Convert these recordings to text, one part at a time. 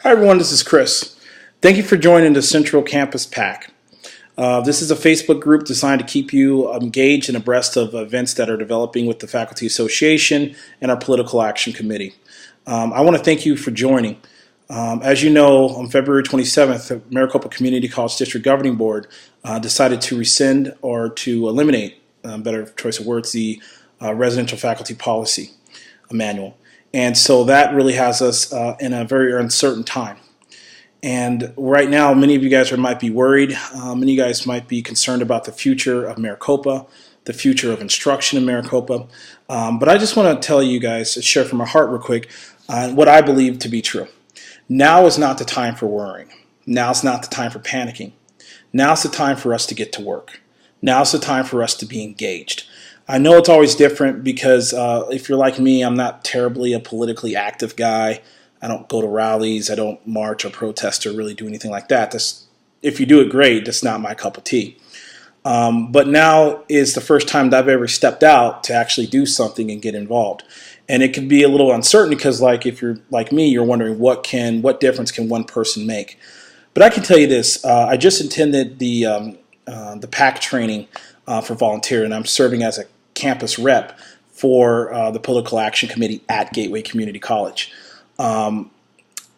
Hi everyone, this is Chris. Thank you for joining the Central Campus PAC. This is a Facebook group designed to keep you engaged and abreast of events that are developing with the Faculty Association and our Political Action Committee. I want to thank you for joining. As you know, on February 27th, the Maricopa Community College District Governing Board decided to rescind or to eliminate, better choice of words, the residential faculty policy manual. And so that really has us in a very uncertain time. And right now, many of you guys might be worried. Many of you guys might be concerned about the future of Maricopa, the future of instruction in Maricopa. But I just want to tell you guys, share from my heart real quick, what I believe to be true. Now is not the time for worrying. Now is not the time for panicking. Now is the time for us to get to work. Now is the time for us to be engaged. I know it's always different because if you're like me, I'm not terribly a politically active guy. I don't go to rallies. I don't march or protest or really do anything like that. If you do it, great. That's not my cup of tea. But now is the first time that I've ever stepped out to actually do something and get involved. And it can be a little uncertain because, like, if you're like me, you're wondering what difference can one person make. But I can tell you this: I just attended the PAC training for volunteer, and I'm serving as a campus rep for the Political Action Committee at Gateway Community College. From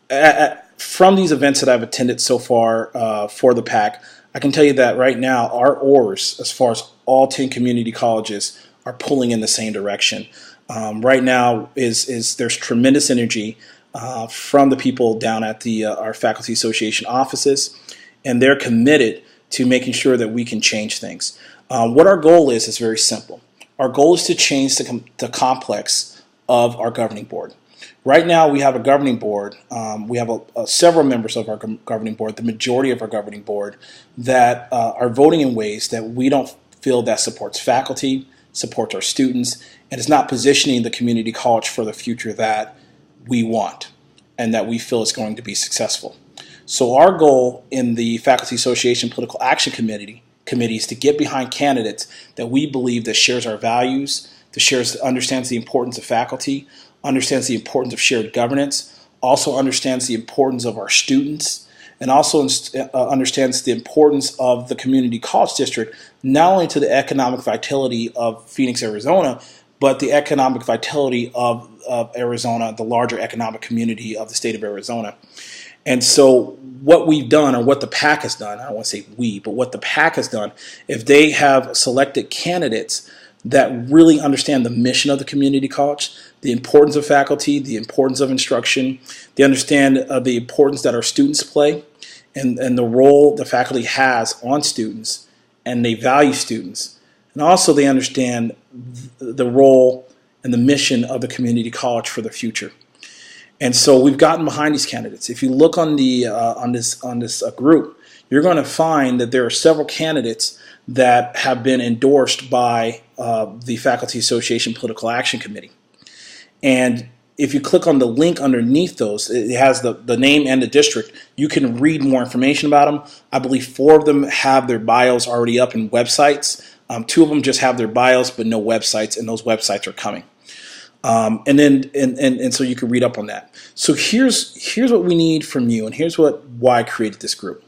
these events that I've attended so far for the PAC, I can tell you that right now our oars, as far as all 10 community colleges, are pulling in the same direction. Right now there's tremendous energy from the people down at our Faculty Association offices, and they're committed to making sure that we can change things. What our goal is very simple. Our goal is to change the complex of our governing board. Right now, we have a governing board. We have several members of our governing board, the majority of our governing board, that are voting in ways that we don't feel that supports faculty, supports our students, and is not positioning the community college for the future that we want and that we feel is going to be successful. So our goal in the Faculty Association Political Action Committee is to get behind candidates that we believe that shares our values, that understands the importance of faculty, understands the importance of shared governance, also understands the importance of our students, and also understands the importance of the community college district, not only to the economic vitality of Phoenix, Arizona, but the economic vitality of Arizona, the larger economic community of the state of Arizona. And so what we've done, or what the PAC has done, I don't want to say we, but what the PAC has done, if they have selected candidates that really understand the mission of the community college, the importance of faculty, the importance of instruction, they understand the importance that our students play and the role the faculty has on students, and they value students. And also they understand the role and the mission of the community college for the future. And so we've gotten behind these candidates. If you look on this group, you're going to find that there are several candidates that have been endorsed by the Faculty Association Political Action Committee. And if you click on the link underneath those, it has the name and the district. You can read more information about them. I believe 4 of them have their bios already up in websites. 2 of them just have their bios but no websites, and those websites are coming. And so you can read up on that. So here's what we need from you, and here's why I created this group.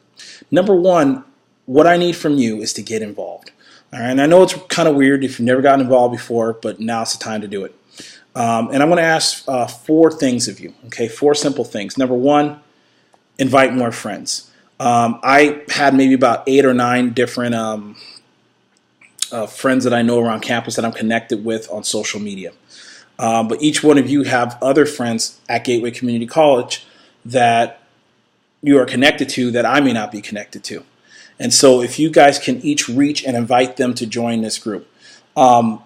Number one, what I need from you is to get involved. All right, and I know it's kind of weird if you've never gotten involved before, but now's the time to do it. And I'm going to ask 4 things of you. Okay, 4 simple things. Number one, invite more friends. I had maybe about 8 or 9 different friends that I know around campus that I'm connected with on social media. But each one of you have other friends at Gateway Community College that you are connected to that I may not be connected to. And so if you guys can each reach and invite them to join this group. The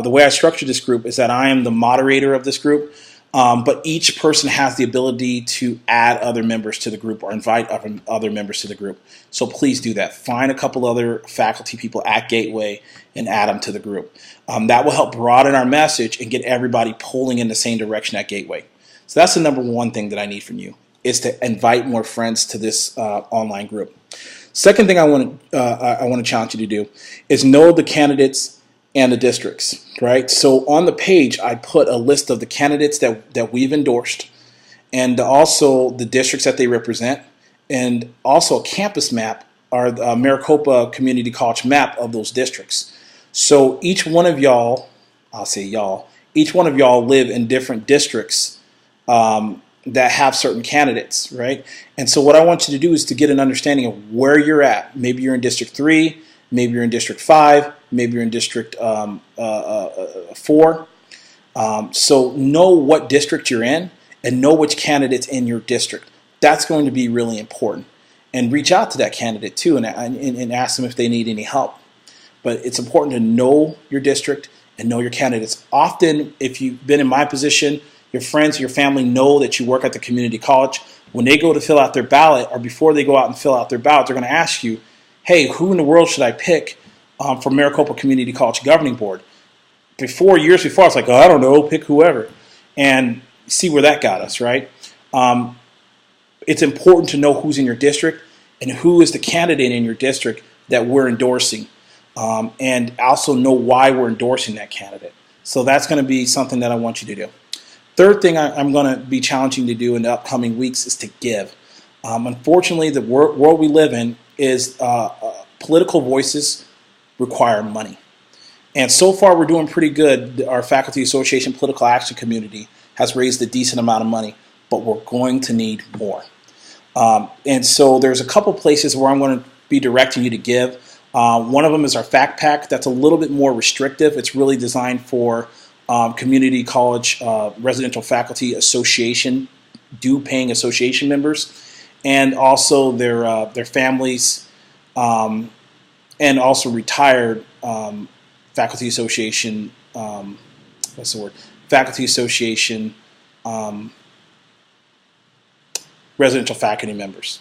way I structure this group is that I am the moderator of this group, but each person has the ability to add other members to the group or invite other members to the group. So please do that. Find a couple other faculty people at Gateway and add them to the group. That will help broaden our message and get everybody pulling in the same direction at Gateway. So that's the number one thing that I need from you, is to invite more friends to this online group. Second thing I want to challenge you to do is know the candidates and the districts, right? So on the page, I put a list of the candidates that we've endorsed and also the districts that they represent, and also a campus map or the Maricopa Community College map of those districts. So each one of y'all, I'll say y'all, each one of y'all live in different districts that have certain candidates, right? And so what I want you to do is to get an understanding of where you're at. Maybe you're in District 3, maybe you're in District 5, maybe you're in District 4. So know what district you're in and know which candidate's in your district. That's going to be really important. And reach out to that candidate too and ask them if they need any help. But it's important to know your district and know your candidates. Often, if you've been in my position, your friends, your family know that you work at the community college. When they go to fill out their ballot, or before they go out and fill out their ballot, they're going to ask you, hey, who in the world should I pick for Maricopa Community College Governing Board? Years before, I was like, oh, I don't know, pick whoever. And see where that got us, right? It's important to know who's in your district and who is the candidate in your district that we're endorsing. And also know why we're endorsing that candidate. So that's going to be something that I want you to do. Third thing I'm going to be challenging to do in the upcoming weeks is to give. Unfortunately, the world we live in is political voices require money. And so far, we're doing pretty good. Our Faculty Association Political Action Community has raised a decent amount of money, but we're going to need more. And so there's a couple places where I'm going to be directing you to give. One of them is our Fact Pack. That's a little bit more restrictive. It's really designed for community college residential faculty association, due-paying association members, and also their families, and also retired Faculty Association, Faculty Association residential faculty members.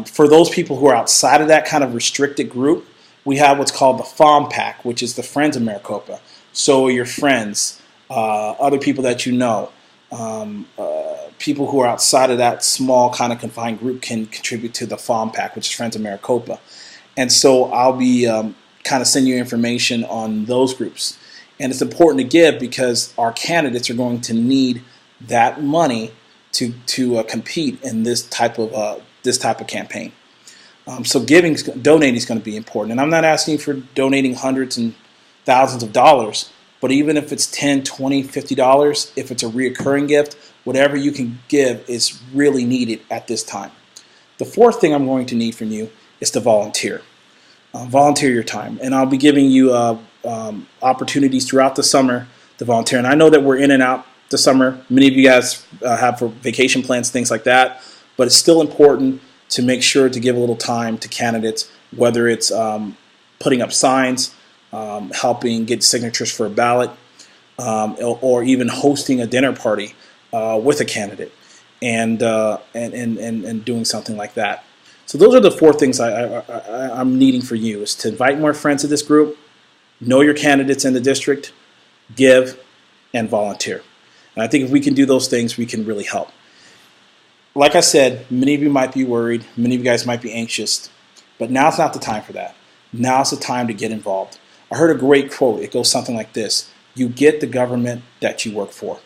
For those people who are outside of that kind of restricted group, we have what's called the FOM Pack, which is the Friends of Maricopa. So your friends, other people that you know, people who are outside of that small kind of confined group can contribute to the FOM Pack, which is Friends of Maricopa. And so I'll be kind of sending you information on those groups. And it's important to give because our candidates are going to need that money to compete in this type of campaign. So donating is going to be important. And I'm not asking for donating hundreds and thousands of dollars, but even if it's $10, $20, $50, if it's a reoccurring gift, whatever you can give is really needed at this time. The fourth thing I'm going to need from you is to volunteer. Volunteer your time. And I'll be giving you opportunities throughout the summer to volunteer. And I know that we're in and out the summer. Many of you guys have for vacation plans, things like that. But it's still important to make sure to give a little time to candidates, whether it's putting up signs, helping get signatures for a ballot, or even hosting a dinner party with a candidate, and doing something like that. So those are the four things I'm needing for you: is to invite more friends to this group, know your candidates in the district, give, and volunteer. And I think if we can do those things, we can really help. Like I said, many of you might be worried, many of you guys might be anxious, but now's not the time for that. Now's the time to get involved. I heard a great quote. It goes something like this: "You get the government that you work for."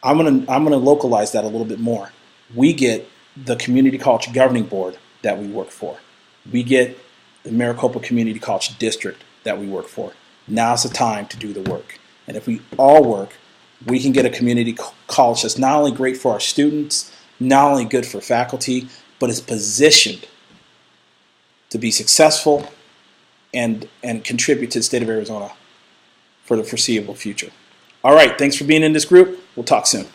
I'm gonna localize that a little bit more. We get the Community College Governing Board that we work for. We get the Maricopa Community College District that we work for. Now's the time to do the work. And if we all work, we can get a community college that's not only great for our students, not only good for faculty, but is positioned to be successful and contribute to the state of Arizona for the foreseeable future. All right, thanks for being in this group. We'll talk soon.